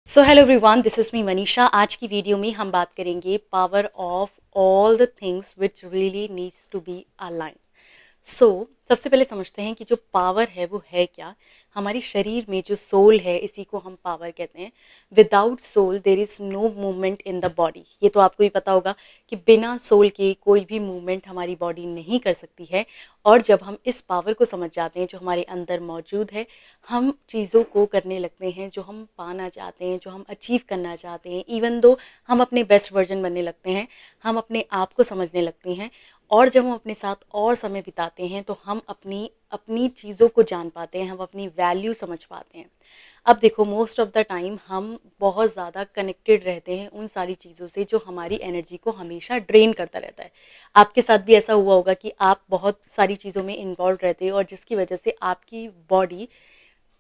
So hello everyone, this is me Manisha. आज की video में हम बात करेंगे power of all the things which really needs to be align. So सबसे पहले समझते हैं कि जो पावर है वो है क्या। हमारी शरीर में जो सोल है इसी को हम पावर कहते हैं। Without soul there is no movement in the body. ये तो आपको भी पता होगा कि बिना सोल के कोई भी मूवमेंट हमारी बॉडी नहीं कर सकती है। और जब हम इस पावर को समझ जाते हैं जो हमारे अंदर मौजूद है, हम चीज़ों को करने लगते हैं जो हम पाना चाहते हैं, जो हम अचीव करना चाहते हैं। इवन दो हम अपने बेस्ट वर्जन बनने लगते हैं, हम अपने आप को समझने लगते हैं। और जब हम अपने साथ और समय बिताते हैं तो हम अपनी अपनी चीज़ों को जान पाते हैं, हम अपनी वैल्यू समझ पाते हैं। अब देखो, मोस्ट ऑफ द टाइम हम बहुत ज़्यादा कनेक्टेड रहते हैं उन सारी चीज़ों से जो हमारी एनर्जी को हमेशा ड्रेन करता रहता है। आपके साथ भी ऐसा हुआ होगा कि आप बहुत सारी चीज़ों में इन्वॉल्व रहते हो और जिसकी वजह से आपकी बॉडी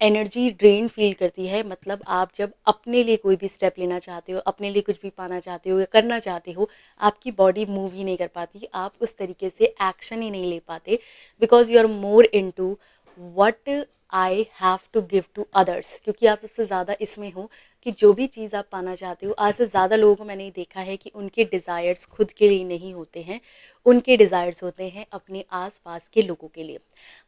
एनर्जी ड्रेन फील करती है। मतलब आप जब अपने लिए कोई भी स्टेप लेना चाहते हो, अपने लिए कुछ भी पाना चाहते हो या करना चाहते हो, आपकी बॉडी मूव ही नहीं कर पाती, आप उस तरीके से एक्शन ही नहीं ले पाते। Because you are more into what I have to give to others. क्योंकि आप सबसे ज़्यादा इसमें हो कि जो भी चीज़ आप पाना चाहते हो, आज से ज़्यादा लोगों को मैंने देखा है कि उनके डिज़ायर्स खुद के लिए नहीं होते हैं, उनके डिज़ायर्स होते हैं अपने आसपास के लोगों के लिए।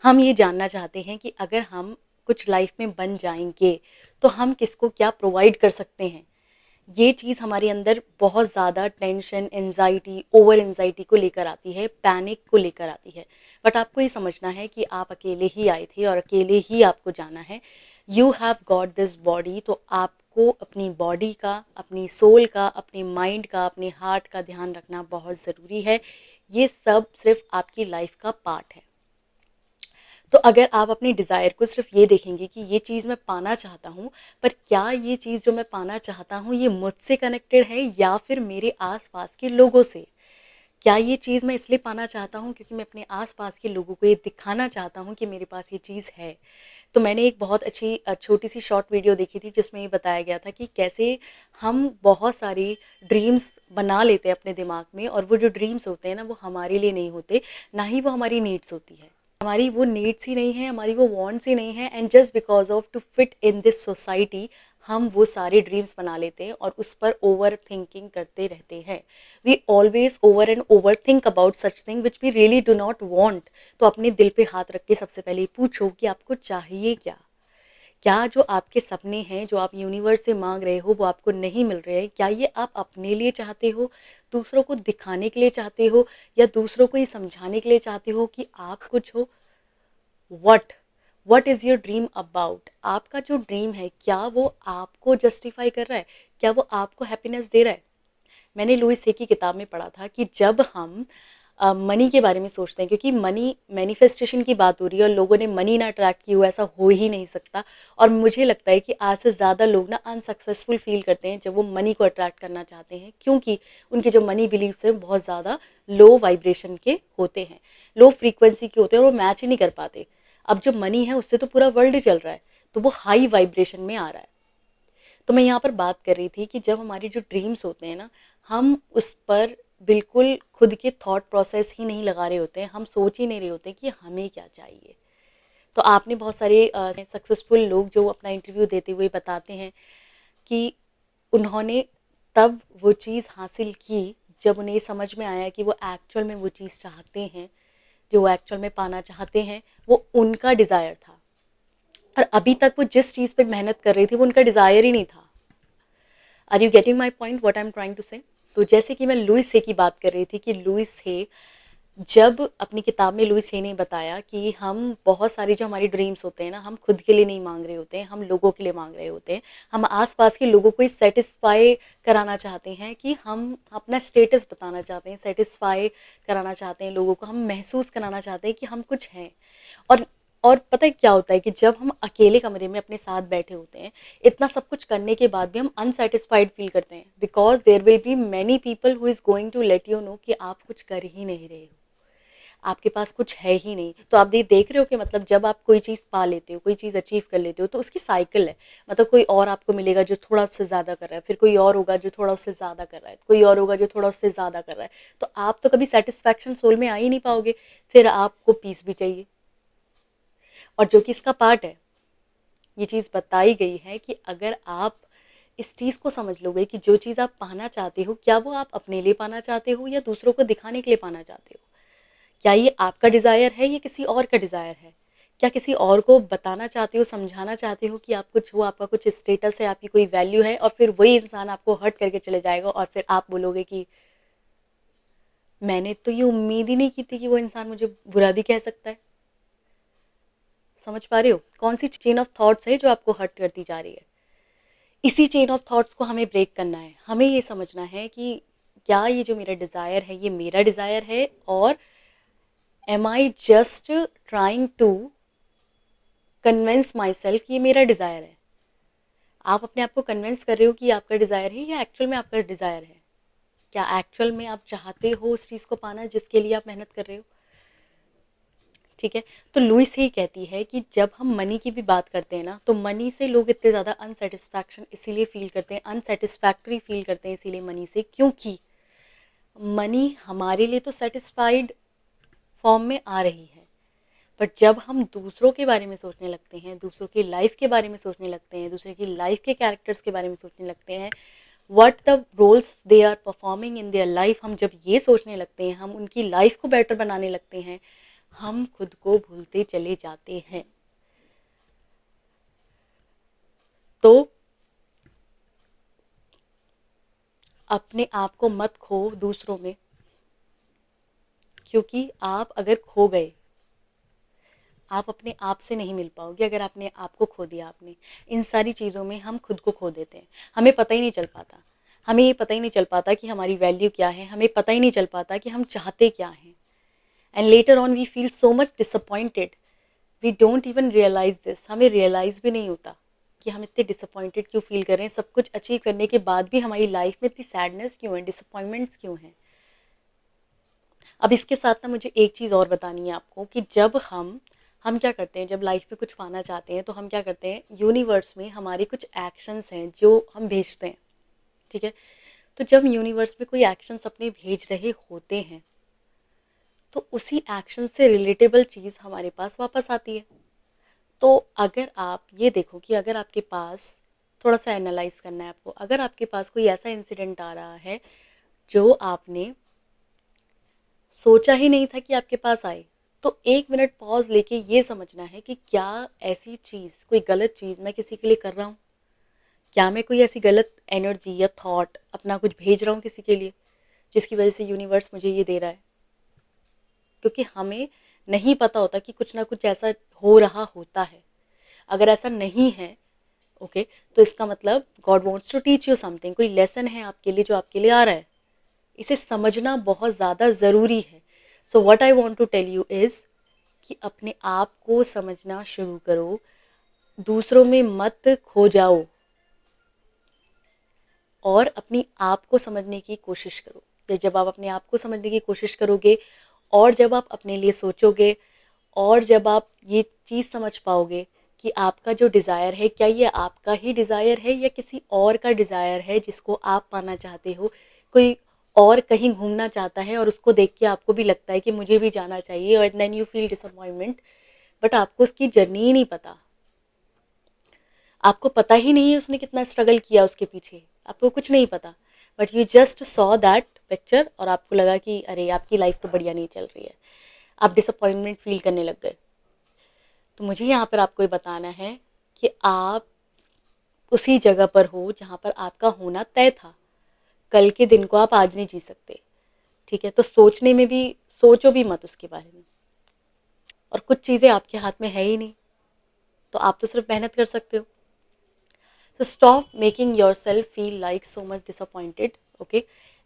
हम ये जानना चाहते हैं कि अगर हम कुछ लाइफ में बन जाएंगे तो हम किसको क्या प्रोवाइड कर सकते हैं। ये चीज़ हमारे अंदर बहुत ज़्यादा टेंशन, एंजाइटी, ओवर एंजाइटी को लेकर आती है, पैनिक को लेकर आती है। बट आपको ये समझना है कि आप अकेले ही आए थे और अकेले ही आपको जाना है। You have got this body, तो आपको अपनी बॉडी का, अपनी सोल का, अपने माइंड का, अपने हार्ट का ध्यान रखना बहुत ज़रूरी है। ये सब सिर्फ आपकी लाइफ का पार्ट है। तो अगर आप अपनी डिज़ायर को सिर्फ ये देखेंगे कि ये चीज़ मैं पाना चाहता हूँ, पर क्या ये चीज़ जो मैं पाना चाहता हूँ ये मुझसे कनेक्टेड है या फिर मेरे आसपास के लोगों से। क्या ये चीज़ मैं इसलिए पाना चाहता हूँ क्योंकि मैं अपने आसपास के लोगों को ये दिखाना चाहता हूँ कि मेरे पास ये चीज़ है। तो मैंने एक बहुत अच्छी छोटी सी शॉर्ट वीडियो देखी थी जिसमें ये बताया गया था कि कैसे हम बहुत सारी ड्रीम्स बना लेते हैं अपने दिमाग में, और वो जो ड्रीम्स होते हैं ना वो हमारे लिए नहीं होते, ना ही वो हमारी नीड्स होती है। हमारी वो नीड्स ही नहीं है, हमारी वो वांट्स ही नहीं है, and just because of to fit in this society हम वो सारे ड्रीम्स बना लेते हैं और उस पर ओवर थिंकिंग करते रहते हैं। We always over and over think about such thing which we really do not want. तो अपने दिल पे हाथ रख के सबसे पहले पूछो कि आपको चाहिए क्या। क्या जो आपके सपने हैं, जो आप यूनिवर्स से मांग रहे हो वो आपको नहीं मिल रहे हैं, क्या ये आप अपने लिए चाहते हो, दूसरों को दिखाने के लिए चाहते हो, या दूसरों को ये समझाने के लिए चाहते हो कि आप कुछ हो। What what is your dream about. आपका जो ड्रीम है क्या वो आपको जस्टिफाई कर रहा है, क्या वो आपको हैप्पीनेस दे रहा है। मैंने लुइस हे की किताब में पढ़ा था कि जब हम मनी के बारे में सोचते हैं, क्योंकि मनी मैनिफेस्टेशन की बात हो रही है और लोगों ने मनी ना अट्रैक्ट की हो, ऐसा हो ही नहीं सकता। और मुझे लगता है कि आज से ज़्यादा लोग ना अनसक्सेसफुल फील करते हैं जब वो मनी को अट्रैक्ट करना चाहते हैं, क्योंकि उनके जो मनी बिलीव्स हैं बहुत ज़्यादा लो वाइब्रेशन के होते हैं, लो फ्रीक्वेंसी के होते हैं, और वो मैच ही नहीं कर पाते। अब जो मनी है उससे तो पूरा वर्ल्ड ही चल रहा है, तो वो हाई वाइब्रेशन में आ रहा है। तो मैं यहाँ पर बात कर रही थी कि जब हमारी जो ड्रीम्स होते हैं ना, हम उस पर बिल्कुल खुद के थॉट प्रोसेस ही नहीं लगा रहे होते हैं, हम सोच ही नहीं रहे होते कि हमें क्या चाहिए। तो आपने बहुत सारे सक्सेसफुल लोग जो अपना इंटरव्यू देते हुए बताते हैं कि उन्होंने तब वो चीज़ हासिल की जब उन्हें समझ में आया कि वो एक्चुअल में वो चीज़ चाहते हैं, जो वो एक्चुअल में पाना चाहते हैं वो उनका डिज़ायर था। और अभी तक वो जिस चीज़ पे मेहनत कर रही थी वो उनका डिज़ायर ही नहीं था। Are you getting my point what I am trying to say. तो जैसे कि मैं लुइस हे की बात कर रही थी कि लुइस हे, जब अपनी किताब में लुइस हे ने बताया कि हम बहुत सारी जो हमारी ड्रीम्स होते हैं ना, हम खुद के लिए नहीं मांग रहे होते हैं, हम लोगों के लिए मांग रहे होते हैं। हम आसपास के लोगों को सेटिस्फाई कराना चाहते हैं, कि हम अपना स्टेटस बताना चाहते हैं, सेटिस्फाई कराना चाहते हैं लोगों को, हम महसूस कराना चाहते हैं कि हम कुछ हैं। और और पता है क्या होता है कि जब हम अकेले कमरे में अपने साथ बैठे होते हैं, इतना सब कुछ करने के बाद भी हम अनसेटिस्फाइड फील करते हैं, because there will be many people who is going to let you know कि आप कुछ कर ही नहीं रहे हो, आपके पास कुछ है ही नहीं। तो आप ये देख रहे हो कि मतलब जब आप कोई चीज़ पा लेते हो, कोई चीज़ अचीव कर लेते हो, तो उसकी साइकिल है। मतलब कोई और आपको मिलेगा जो थोड़ा उससे ज़्यादा कर रहा है, फिर कोई और होगा जो थोड़ा उससे ज़्यादा कर रहा है, कोई और होगा जो थोड़ा उससे ज़्यादा कर रहा है। तो आप तो कभी सेटिस्फैक्शन सोल में आ ही नहीं पाओगे, फिर आपको पीस भी चाहिए, और जो कि इसका पार्ट है। ये चीज़ बताई गई है कि अगर आप इस चीज़ को समझ लोगे कि जो चीज़ आप पाना चाहते हो, क्या वो आप अपने लिए पाना चाहते हो या दूसरों को दिखाने के लिए पाना चाहते हो? क्या ये आपका डिज़ायर है या किसी और का डिज़ायर है? क्या किसी और को बताना चाहते हो, समझाना चाहते हो कि आप कुछ हो, आपका कुछ स्टेटस है, आपकी कोई वैल्यू है और फिर वही इंसान आपको हर्ट करके चले जाएगा और फिर आप बोलोगे कि मैंने तो ये उम्मीद ही नहीं की थी कि वो इंसान मुझे बुरा भी कह सकता है। समझ पा रहे हो? कौन-सी चेन ऑफ थॉट्स है जो आपको हर्ट करती जा रही है? इसी चेन ऑफ थॉट्स को हमें ब्रेक करना है। हमें ये समझना है कि क्या ये जो मेरा डिज़ायर है, ये मेरा डिज़ायर है और am I just trying to convince myself कि ये मेरा डिज़ायर है। आप अपने आप को कन्विंस कर रहे हो कि ये आपका डिज़ायर है या एक्चुअल में आपका डिज़ायर है? क्या एक्चुअल में आप चाहते हो उस चीज़ को पाना जिसके लिए आप मेहनत कर रहे हो? ठीक है, तो लुइस ही कहती है कि जब हम मनी की भी बात करते हैं ना, तो मनी से लोग इतने ज़्यादा अनसेटिस्फैक्शन इसीलिए फ़ील करते हैं, अनसेटिस्फैक्ट्री फ़ील करते हैं इसीलिए मनी से, क्योंकि मनी हमारे लिए तो सेटिस्फाइड फॉर्म में आ रही है, बट जब हम दूसरों के बारे में सोचने लगते हैं, दूसरों की लाइफ के बारे में सोचने लगते हैं, दूसरे की लाइफ के कैरेक्टर्स के बारे में सोचने लगते हैं, what the roles they are performing in their life, हम जब ये सोचने लगते हैं, हम उनकी लाइफ को बेटर बनाने लगते हैं, हम खुद को भूलते चले जाते हैं। तो अपने आप को मत खो दूसरों में, क्योंकि आप अगर खो गए, आप अपने आप से नहीं मिल पाओगे। अगर आपने आप को खो दिया, आपने इन सारी चीज़ों में हम खुद को खो देते हैं, हमें पता ही नहीं चल पाता, हमें ये पता ही नहीं चल पाता कि हमारी वैल्यू क्या है, हमें पता ही नहीं चल पाता कि हम चाहते क्या हैं। And later on we feel so much disappointed, we don't even realize this, हमें रियलाइज भी नहीं होता कि हम इतने डिसअपॉइंटेड क्यों फील कर रहे हैं, सब कुछ अचीव करने के बाद भी हमारी लाइफ में इतनी सैडनेस क्यों है, डिसअपॉइंटमेंट्स क्यों हैं। अब इसके साथ ना मुझे एक चीज़ और बतानी है आपको कि जब हम क्या करते हैं, जब लाइफ में कुछ पाना चाहते हैं तो हम क्या करते हैं, यूनिवर्स में हमारे कुछ एक्शंस हैं जो हम भेजते हैं। ठीक है, तो जब यूनिवर्स में कोई एक्शंस अपने भेज रहे होते हैं तो उसी एक्शन से रिलेटेबल चीज़ हमारे पास वापस आती है। तो अगर आप ये देखो कि अगर आपके पास, थोड़ा सा एनालाइज करना है आपको, अगर आपके पास कोई ऐसा इंसिडेंट आ रहा है जो आपने सोचा ही नहीं था कि आपके पास आए, तो 1 मिनट पॉज लेके ये समझना है कि क्या ऐसी चीज़, कोई गलत चीज़ मैं किसी के लिए कर रहा हूँ? क्या मैं कोई ऐसी गलत एनर्जी या थॉट अपना कुछ भेज रहा हूँ किसी के लिए, जिसकी वजह से यूनिवर्स मुझे ये दे रहा है? क्योंकि हमें नहीं पता होता कि कुछ ना कुछ ऐसा हो रहा होता है। अगर ऐसा नहीं है, ओके, तो इसका मतलब God wants to teach you something, कोई लेसन है आपके लिए जो आपके लिए आ रहा है। इसे समझना बहुत ज़्यादा ज़रूरी है। So what I want to tell you is कि अपने आप को समझना शुरू करो, दूसरों में मत खो जाओ और अपनी आप को समझने की कोशिश करो। या जब आप अपने आप को समझने की कोशिश करोगे और जब आप अपने लिए सोचोगे और जब आप ये चीज़ समझ पाओगे कि आपका जो डिज़ायर है, क्या ये आपका ही डिज़ायर है या किसी और का डिज़ायर है जिसको आप पाना चाहते हो, कोई और कहीं घूमना चाहता है और उसको देख के आपको भी लगता है कि मुझे भी जाना चाहिए और then you feel disappointment, but आपको उसकी जर्नी ही नहीं पता, आपको पता ही नहीं है उसने कितना स्ट्रगल किया उसके पीछे, आपको कुछ नहीं पता, but you just saw that picture और आपको लगा कि अरे आपकी लाइफ तो बढ़िया नहीं चल रही है, आप डिसअपॉइंटमेंट फील करने लग गए। तो मुझे यहाँ पर आपको ये बताना है कि आप उसी जगह पर हो जहाँ पर आपका होना तय था, कल के दिन को आप आज नहीं जी सकते। ठीक है, तो सोचने में भी, सोचो भी मत उसके बारे में, और कुछ चीज़ें आपके हाथ में है ही नहीं, तो आप तो सिर्फ मेहनत कर सकते हो। So stop making yourself feel like so much disappointed, okay?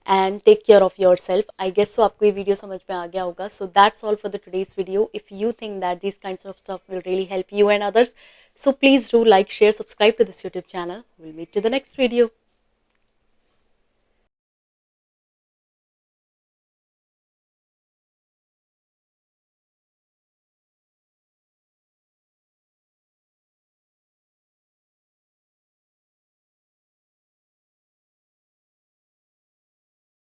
And take care of yourself. I guess so आपको ये वीडियो समझ में आ गया होगा. So that's all for the today's video. If you think that these kinds of stuff will really help you and others, so please do like, share, subscribe to this YouTube channel. We'll meet to the next video.